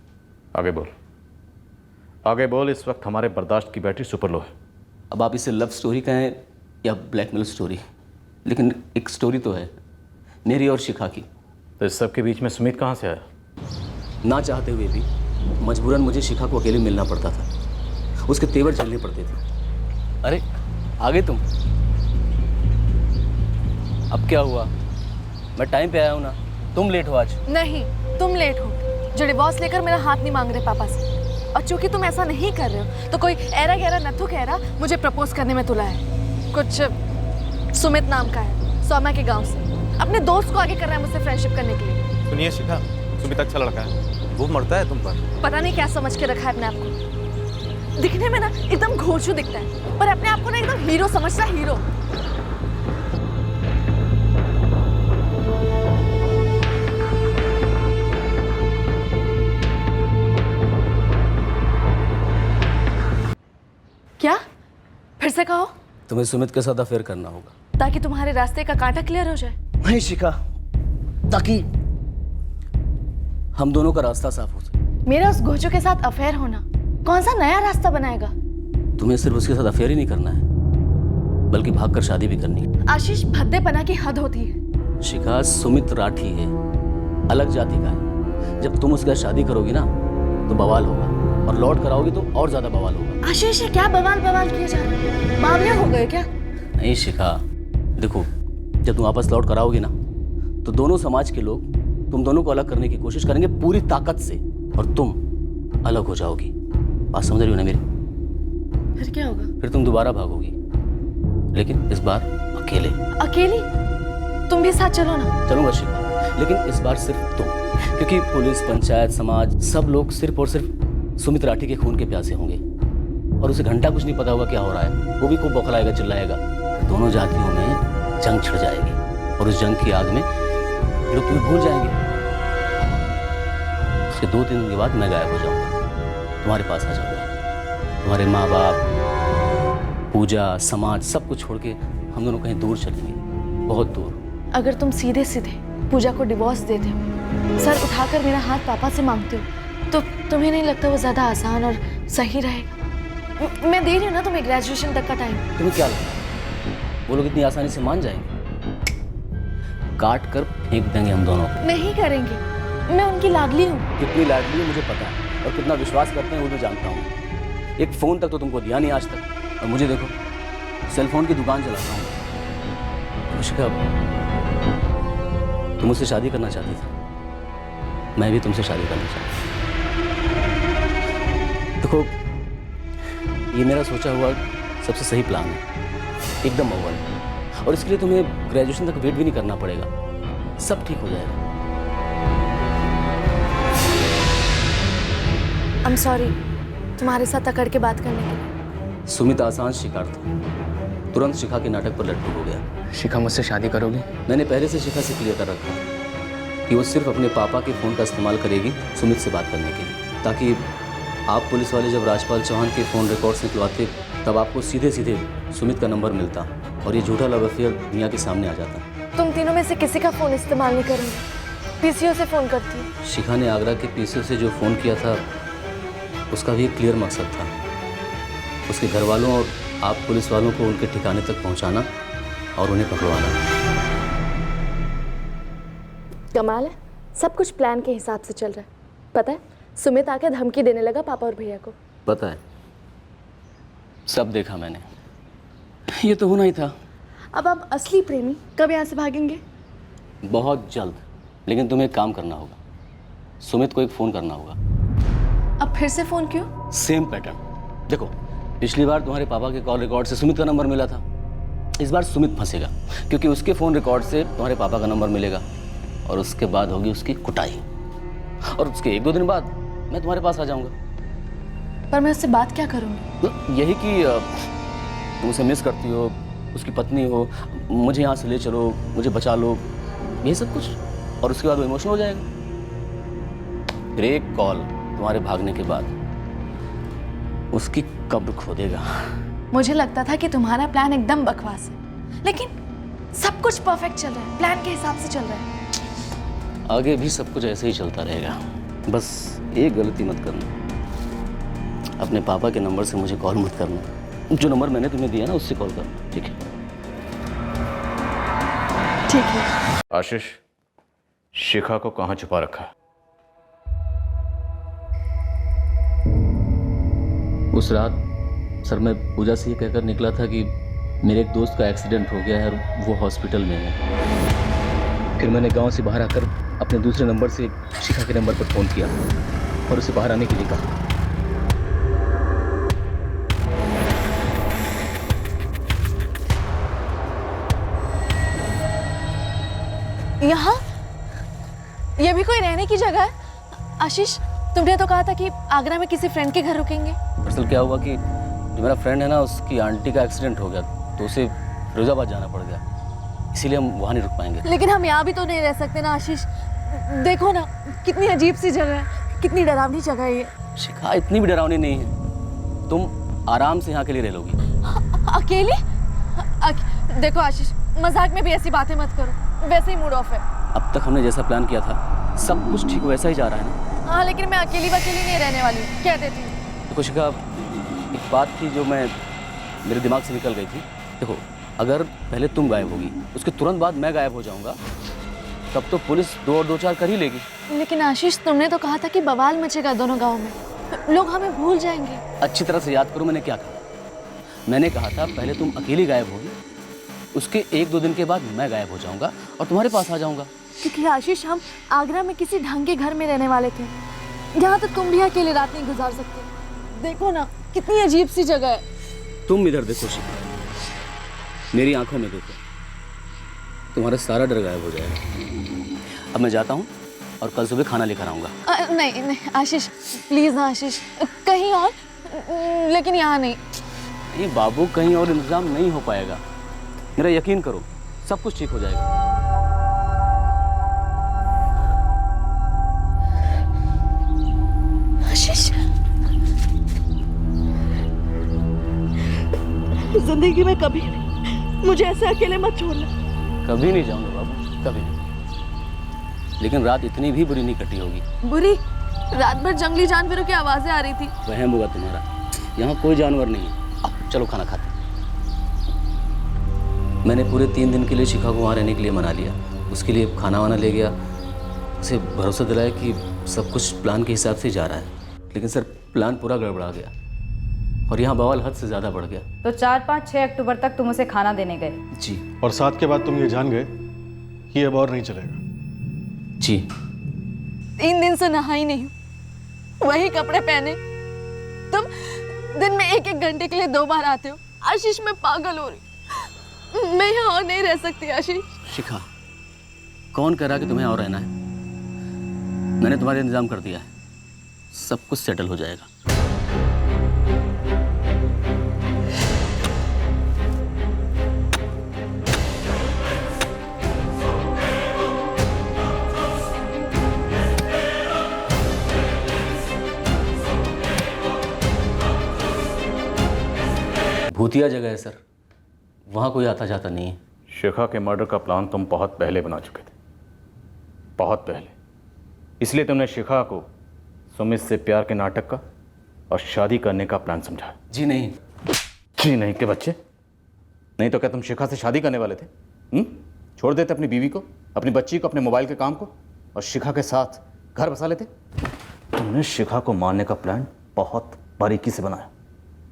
आगे बोल, आगे बोल। इस वक्त हमारे बर्दाश्त की बैटरी सुपर लो है। अब आप इसे लव स्टोरी कहें या ब्लैकमेल स्टोरी, लेकिन एक स्टोरी तो है मेरी और शिखा की। तो इस सब के बीच में सुमित कहाँ से आया? ना चाहते हुए भी मजबूरन मुझे शिखा को अकेले मिलना पड़ता था। उसके तेवर झेलने पड़ते थे। अरे आ गए तुम? अब क्या हुआ? मैं टाइम पे आया हूँ ना, तुम लेट हो आज। नहीं, तुम लेट हो। जो डिवोर्स लेकर मेरा हाथ नहीं मांग रहे पापा से, और चूंकि तुम ऐसा नहीं कर रहे हो तो कोई ऐरा गहरा नथु कहरा मुझे प्रपोज करने में तुला है। कुछ सुमित नाम का है, सौमा के गांव से। अपने दोस्त को आगे कर रहा है मुझसे फ्रेंडशिप करने के लिए। सुनिए शिखा, सुमित अच्छा लड़का है, वो मरता है तुम पर। पता नहीं क्या समझ के रखा है अपने आप को। दिखने में ना एकदम घोंचू दिखता है, पर अपने आप को ना एकदम हीरो समझता है, हीरो। क्या? फिर से कहो। तुम्हें सुमित के साथ अफेयर करना होगा ताकि तुम्हारे रास्ते का कांटा क्लियर हो जाए। नहीं शिखा, ताकि हम दोनों का रास्ता साफ हो सके। मेरा उस घोचू के साथ अफेयर होना कौन सा नया रास्ता बनाएगा? तुम्हें सिर्फ उसके साथ अफेयर ही नहीं करना है, बल्कि भागकर शादी भी करनी है। आशीष, भद्देपना की हद होती है। शिखा, सुमित राठी है, अलग जाति का है। जब तुम उसके साथ शादी करोगी ना तो बवाल होगा, और लौट कर आओगी तो और ज्यादा बवाल होगा। आशीष, ये क्या बवाल किए जा रहे हैं? मामले हो गए क्या? नहीं शिखा, देखो जब तुम वापस लौट कर आओगी ना तो दोनों समाज के लोग तुम दोनों को अलग करने की कोशिश करेंगे पूरी ताकत से, और तुम अलग हो जाओगी। बात समझ रही हो ना मेरी? फिर क्या होगा? फिर तुम दोबारा भागोगी, लेकिन इस बार अकेले। अकेली? तुम भी साथ चलो ना। चलूंगा शिखा, लेकिन इस बार सिर्फ तुम, क्योंकि पुलिस, पंचायत, समाज, सब लोग सिर्फ और सिर्फ सुमित राठी के खून के प्यासे होंगे, और उसे घंटा कुछ नहीं पता होगा क्या हो रहा है। वो भी खूब बौखलाएगा, चिल्लाएगा। दोनों जातियों में जंग छिड़ जाएगी, और उस जंग की आग में लोग तुम्हें भूल जाएंगे। उसके 2-3 दिन के बाद मैं गायब हो जाऊंगा, तुम्हारे पास आ जाऊंगा। तुम्हारे माँ बाप, पूजा, समाज, सब कुछ छोड़ के हम दोनों कहीं दूर चलेंगे, बहुत दूर। अगर तुम सीधे सीधे पूजा को डिवोर्स देते हो, सर उठाकर मेरा हाथ पापा से मांगते हो, तो तुम्हें नहीं लगता वो ज्यादा आसान और सही रहेगा? मैं दे रही हूँ ना तुम्हें ग्रेजुएशन तक का टाइम। तुम्हें क्या लगता है वो लोग इतनी आसानी से मान जाएंगे? काट कर फेंक देंगे हम दोनों को। नहीं करेंगे, मैं उनकी लाडली हूँ। कितनी लाडली है मुझे पता है, और कितना विश्वास करते हैं वो मैं जानता हूँ। एक फोन तक तो तुमको दिया नहीं आज तक, और मुझे देखो सेल फोन की दुकान चलाता हूँ। मुश्किल, तुम मुझसे शादी करना चाहती थी, मैं भी तुमसे शादी करना चाहती। देखो ये मेरा सोचा हुआ सबसे सही प्लान है, एकदम अव्वल, और इसके लिए तुम्हें ग्रेजुएशन तक वेट भी नहीं करना पड़ेगा, सब ठीक हो जाएगा। I'm sorry, तुम्हारे साथ अकड़ के बात करने के लिए। सुमित आसान शिकार था, तुरंत शिखा के नाटक पर लट्टू हो गया। शिखा मुझसे शादी करोगी? मैंने पहले से शिखा से क्लियर कर रखा कि वो सिर्फ अपने पापा के फ़ोन का इस्तेमाल करेगी सुमित से बात करने के लिए, ताकि आप पुलिस वाले जब राजपाल चौहान के फ़ोन रिकॉर्ड्स निकलवाते तब आपको सीधे सीधे सुमित का नंबर मिलता, और ये झूठा लव अफेयर दुनिया के सामने आ जाता। तुम तीनों में से किसी का फ़ोन इस्तेमाल नहीं करूँगी, पीसीओ से फ़ोन करती हूँ। शिखा ने आगरा के पीसीओ से जो फ़ोन किया था उसका भी एक क्लियर मकसद था, उसके घर वालों और आप पुलिस वालों को उनके ठिकाने तक पहुंचाना और उन्हें पकड़वाना। कमाल है, सब कुछ प्लान के हिसाब से चल रहा है। पता है, सुमित आके धमकी देने लगा पापा और भैया को। पता है, सब देखा मैंने, ये तो होना ही था। अब आप असली प्रेमी कब यहाँ से भागेंगे? बहुत जल्द, लेकिन तुम्हें एक काम करना होगा, सुमित को एक फ़ोन करना होगा। अब फिर से फ़ोन क्यों? Same pattern. देखो पिछली बार तुम्हारे पापा के कॉल रिकॉर्ड से सुमित का नंबर मिला था, इस बार सुमित फंसेगा, क्योंकि उसके फ़ोन रिकॉर्ड से तुम्हारे पापा का नंबर मिलेगा, और उसके बाद होगी उसकी कुटाई, और उसके 1-2 दिन बाद मैं तुम्हारे पास आ जाऊंगा। पर मैं उससे बात क्या करूँगी? यही कि तुम उसे मिस करती हो, उसकी पत्नी हो, मुझे यहाँ से ले चलो, मुझे बचा लो, यही सब कुछ, और उसके बाद वो इमोशनल हो जाएगा। फिर एक कॉल तुम्हारे भागने के बाद उसकी कब्र खोदेगा। मुझे लगता था कि तुम्हारा प्लान एकदम बकवास है, लेकिन सब कुछ परफेक्ट चल रहा है, प्लान के हिसाब से चल रहा है। आगे भी सब कुछ ऐसे ही चलता रहेगा, बस एक गलती मत करना, अपने पापा के नंबर से मुझे कॉल मत करना। जो नंबर मैंने तुम्हें दिया ना उससे कॉल करना, ठीक है? ठीक है। आशीष, शिखा को कहाँ छुपा रखा है? उस रात सर मैं पूजा से ये कहकर निकला था कि मेरे एक दोस्त का एक्सीडेंट हो गया है और वो हॉस्पिटल में है। फिर मैंने गांव से बाहर आकर अपने दूसरे नंबर से शिखा के नंबर पर फ़ोन किया और उसे बाहर आने के लिए कहा। यहाँ ये भी कोई रहने की जगह है? आशीष, तुमने तो कहा था कि आगरा में किसी फ्रेंड के घर रुकेंगे। दरअसल क्या हुआ कि जो मेरा फ्रेंड है ना, उसकी आंटी का एक्सीडेंट हो गया, तो उसे फिरोजाबाद जाना पड़ गया, इसीलिए हम वहाँ नहीं रुक पाएंगे। लेकिन हम यहाँ भी तो नहीं रह सकते ना आशीष। देखो ना कितनी अजीब सी जगह है, कितनी डरावनी जगह है ये। शिखा इतनी भी डरावनी नहीं है, तुम आराम से यहाँ के लिए रह लोगी। अकेली? देखो आशीष, मजाक में भी ऐसी बातें मत करो, वैसे ही मूड ऑफ है। अब तक हमने जैसा प्लान किया था सब कुछ ठीक वैसा ही जा रहा है ना। हाँ लेकिन मैं अकेली नहीं रहने वाली हूँ, कह देती हूँ। देखो शिखा, एक बात थी जो मेरे दिमाग से निकल गई थी। देखो, अगर पहले तुम गायब होगी, उसके तुरंत बाद मैं गायब हो जाऊंगा, तब तो पुलिस 2 और 2 4 कर ही लेगी। लेकिन आशीष, तुमने तो कहा था कि बवाल मचेगा दोनों गाँव में, लोग हमें भूल जाएंगे। अच्छी तरह से याद करो मैंने क्या कहा। मैंने कहा था पहले तुम अकेली गायब होगी, उसके 1-2 दिन के बाद मैं गायब हो जाऊंगा और तुम्हारे पास आ जाऊंगा। क्योंकि आशीष, हम आगरा में किसी ढंग के घर में रहने वाले थे, यहाँ तो तुम भी अकेले रात नहीं गुजार सकते। देखो ना कितनी अजीब सी जगह है। तुम इधर देखो शिखा, मेरी आंखों में देखो, तुम्हारा सारा डर गायब हो जाएगा। अब मैं जाता हूँ और कल सुबह खाना लेकर आऊँगा। नहीं आशीष, प्लीज़ ना आशीष, कहीं और, लेकिन यहाँ नहीं। ये बाबू, कहीं और इंतजाम नहीं हो पाएगा, मेरा यकीन करो, सब कुछ ठीक हो जाएगा। आशीष, जिंदगी में कभी मुझे ऐसे अकेले मत छोड़ना। कभी नहीं जाऊंगा बाबू, कभी नहीं। लेकिन रात इतनी भी बुरी नहीं कटी होगी। बुरी? रात भर जंगली जानवरों की आवाजें आ रही थी। वहम होगा तुम्हारा, यहाँ कोई जानवर नहीं है। अब चलो खाना खाते। मैंने पूरे 3 दिन के लिए शिखा को वहाँ रहने के लिए मना लिया, उसके लिए खाना वाना ले गया, उसे भरोसा दिलाया कि सब कुछ प्लान के हिसाब से जा रहा है। लेकिन सर, प्लान पूरा गड़बड़ा गया और यहाँ बवाल हद से ज़्यादा बढ़ गया। तो 4, 5, 6 अक्टूबर तक तुम उसे खाना देने गए? जी। और 7 के बाद तुम ये जान गए कि अब और नहीं चलेगा? जी। 3 दिन से नहा ही नहीं, वही कपड़े पहने, तुम दिन में 1-1 घंटे के लिए 2 बार आते हो। आशीष, मैं पागल हो रही, मैं यहाँ और नहीं रह सकती। आशीष। शिखा, कौन कह रहा कि तुम्हें और रहना है? मैंने तुम्हारा इंतजाम कर दिया है, सब कुछ सेटल हो जाएगा। भूतिया जगह है सर, वहाँ कोई आता जाता नहीं है। शिखा के मर्डर का प्लान तुम बहुत पहले बना चुके थे, बहुत पहले। इसलिए तुमने शिखा को सुमित से प्यार के नाटक का और शादी करने का प्लान समझा। जी नहीं। जी नहीं के बच्चे? नहीं तो क्या तुम शिखा से शादी करने वाले थे? छोड़ देते अपनी बीवी को, अपनी बच्ची को, अपने मोबाइल के काम को और शिखा के साथ घर बसा लेते? तुमने शिखा को मारने का प्लान बहुत बारीकी से बनाया,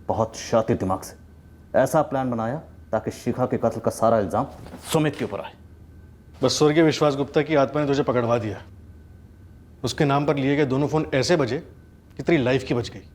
बहुत शातिर दिमाग से। ऐसा प्लान बनाया ताकि शिखा के कत्ल का सारा इल्जाम सुमित के ऊपर आए। बस स्वर्गीय विश्वास गुप्ता की आत्मा ने तुझे पकड़वा दिया। उसके नाम पर लिए गए दोनों फोन ऐसे बजे कि तेरी लाइफ की बच गई।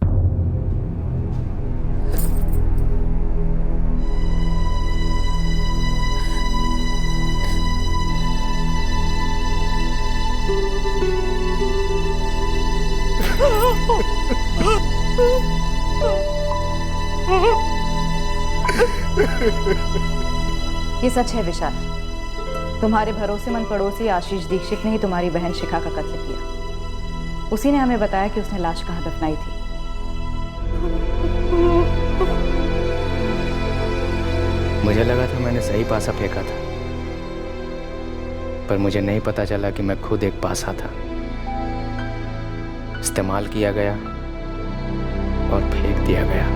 ये सच है विशाल, तुम्हारे भरोसेमंद पड़ोसी आशीष दीक्षित ने ही तुम्हारी बहन शिखा का कत्ल किया। उसी ने हमें बताया कि उसने लाश कहाँ दफनाई थी। मुझे लगा था मैंने सही पासा फेंका था, पर मुझे नहीं पता चला कि मैं खुद एक पासा था। इस्तेमाल किया गया और फेंक दिया गया।